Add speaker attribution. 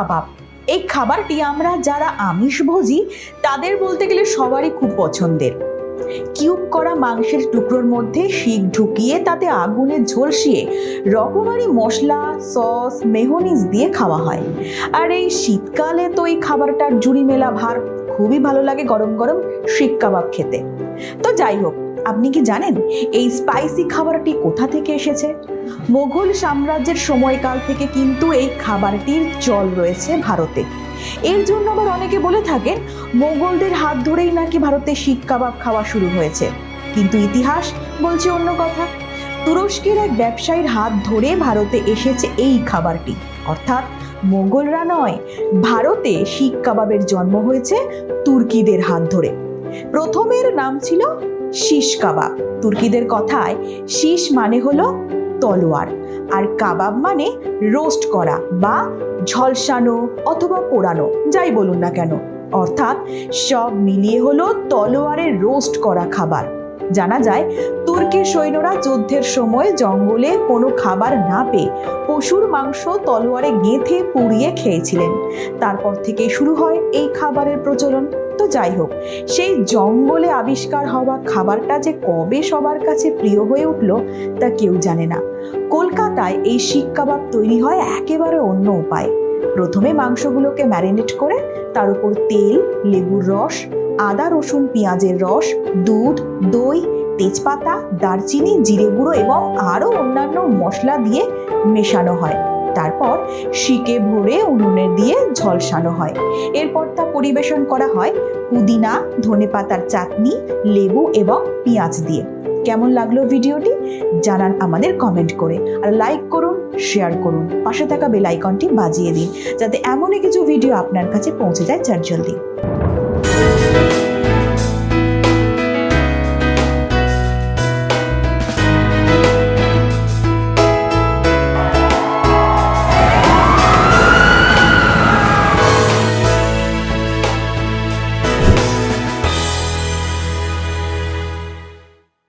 Speaker 1: কাবাব। এই খাবারটি আমরা যারা আমিষভোজী তাদের বলতে গেলে সবারই খুব পছন্দের। কিউব করা মাংসের টুকরোর মধ্যে শিক ঢুকিয়ে তাতে আগুনে ঝলসিয়ে রকমারি মশলা, সস, মেয়োনিজ দিয়ে খাওয়া হয়। আর এই শীতকালে তো এই খাবারটার জুড়ি মেলা ভার। খুবই ভালো লাগে গরম গরম শিক কাবাব খেতে। তো যাই হোক, আপনি কি জানেন এই স্পাইসি খাবারটি কোথা থেকে এসেছে? মোগল সাম্রাজ্যের সময়কাল থেকে কিন্তু এই খাবারটির চল রয়েছে ভারতে। এর জন্য আবার অনেকে বলে থাকেন মোগলদের হাত ধরেই নাকি ভারতে শিক কাবাব খাওয়া শুরু হয়েছে। কিন্তু ইতিহাস বলছে অন্য কথা। তুরস্কের এক ব্যবসায়ীর হাত ধরে ভারতে এসেছে এই খাবারটি, অর্থাৎ মোগলরা নয়, ভারতে শিক কাবাবের জন্ম হয়েছে তুর্কিদের হাত ধরে। প্রথমের নাম ছিল শিশ কাবাব। তুর্কিদের কথায় শীষ মানে হলো তলোয়ার, আর কাবাব মানে রোস্ট করা বা ঝলসানো অথবা পোড়ানো, যাই বলুন না কেন, অর্থাৎ সব মিলিয়ে হলো তলোয়ারে রোস্ট করা খাবার। জানা যায় তুর্কি সৈন্যরা যুদ্ধের সময় জঙ্গলে কোনো খাবার না পেয়ে পশুর মাংস তলোয়ারে গেঁথে পুড়িয়ে খেয়েছিলেন। তারপর থেকে শুরু হয় এই খাবারের প্রচলন। তো যাই হোক, সেই জঙ্গলে আবিষ্কার হওয়া খাবারটা যে কবে সবার কাছে প্রিয় হয়ে উঠল তা কেউ জানে না। কলকাতায় এই শিক কাবাব তৈরি হয় একেবারে অন্য উপায়ে। প্রথমে মাংসগুলোকে ম্যারিনেট করে তার উপর তেল, লেবুর রস, আদা, রসুন, পেঁয়াজের রস, দুধ, দই, তেজপাতা, দারচিনি, জিরে গুঁড়ো এবং আরও অন্যান্য মশলা দিয়ে মেশানো হয়। তারপর শিকে ভরে উনুনে দিয়ে ঝলসানো হয়। এরপর তা পরিবেশন করা হয় পুদিনা, ধনেপাতার চাটনি, লেবু এবং পেঁয়াজ দিয়ে। কেমন লাগলো ভিডিওটি জানান আমাদের কমেন্ট করে, আর লাইক করুন, শেয়ার করুন, পাশে থাকা বেল আইকনটি বাজিয়ে দিন যাতে এমনই কিছু ভিডিও আপনার কাছে পৌঁছে যায় চার জলদি।